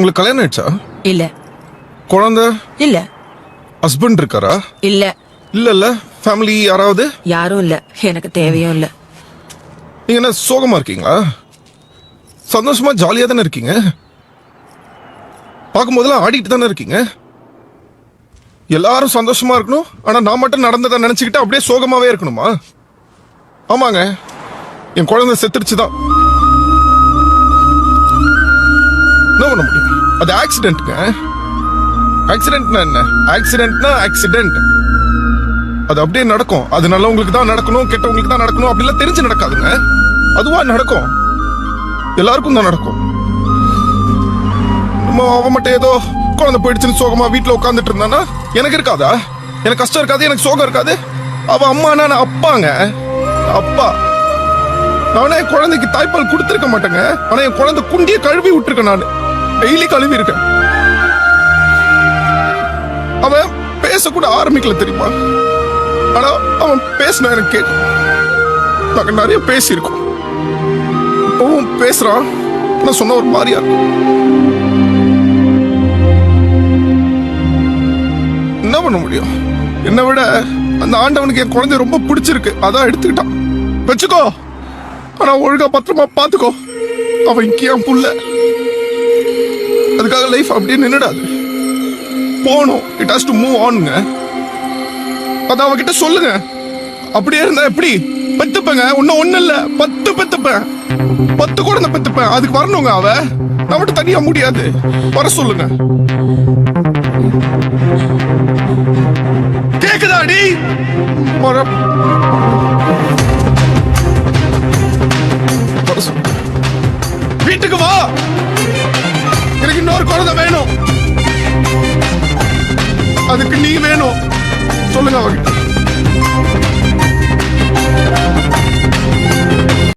உங்களுக்கு கல்யாணம் ஆயிடுச்சா? இல்ல. குழந்தை? இல்ல. ஹஸ்பண்ட் இருக்காரா? இல்ல. இல்ல ஃபேமிலி யாராவது? யாரும் இல்ல, எனக்கு தேவையும் இல்ல. நீங்க என்ன சோகமா இருக்கீங்களா? சந்தோஷமா ஜாலியா தானே இருக்கீங்க? பார்க்கும்போதெல்லாம் ஆடிட்டு தானே இருக்கீங்க. எல்லாரும் சந்தோஷமா இருக்கணும், ஆனா நான் மட்டும் நடந்ததை நினைச்சுக்கிட்டு அப்படியே சோகமாவே இருக்கணுமா? ஆமாங்க, என் குழந்தை செத்துருச்சுதான். என்ன பண்ண முடியும்? அது ஆக்சிடென்ட்ங்க. ஆக்சிடென்ட்னா என்ன? ஆக்சிடென்ட்னா ஆக்சிடென்ட். அது அப்படியே நடக்கும். அது நல்லவங்களுக்கு தான் நடக்கணும், கெட்டவங்களுக்கு தான் நடக்கணும் அப்படிலாம் தெரிஞ்சு நடக்காதுங்க. அதுவா நடக்கும், எல்லாருக்கும் தான் நடக்கும். அவன் மட்டும் ஏதோ குழந்தை போயிடுச்சுன்னு சோகமா வீட்டுல உட்காந்துட்டு இருந்தானா எனக்கு இருக்காதா? எனக்கு கஷ்டம் இருக்காது, எனக்கு சோகம் இருக்காது. அவ அம்மா, நான் அப்பாங்க, அப்பா. நானே என் குழந்தைக்கு தாய்ப்பால் கொடுத்திருக்க மாட்டேங்க. ஆனா என் குழந்தை குண்டிய கழுவி விட்டுருக்கேன். நான் டெய்லி கழுவி இருக்கேன். அவன் பேசக்கூட ஆரம்பிக்கல தெரியுமா? ஆனா அவன் பேசின எனக்கு கேட்கும். நாங்க நிறைய பேசியிருக்கோம். இப்பவும் பேசுறான். நான் சொன்ன ஒரு மாதிரியா இருக்கும். என்ன பண்ண முடியும்? என்னை விட அந்த ஆண்டவனுக்கு என் குழந்தை ரொம்ப பிடிச்சிருக்கு, அதான் எடுத்துக்கிட்டான். வச்சுக்கோ, ஆனா ஒழுங்கா பத்திரமா பாத்துக்கோ. அவன் இங்கே என் புள்ள. அதுக்காக லைஃப் அப்படியே நின்னுடாது, போகணும். இட் ஹாஸ் டு மூவ் ஆனுங்க. அதான் அவகிட்ட சொல்லுங்க. அப்படியே இருந்தா எப்படி? பெத்துப்பேங்க, ஒண்ணு இல்ல 10 பெத்துப்பேன், 10 குழந்தை பெத்துப்பேன். அதுக்கு வரணுங்க. அவ நான் மட்டும் தனியா முடியாது, வர சொல்லுங்க. கேக்குதாடி? வீட்டுக்கு வா, எனக்கு இன்னொரு குழந்தை வேணும். அதுக்கு நீ வேணும், சொல்லுங்க அவகிட்ட.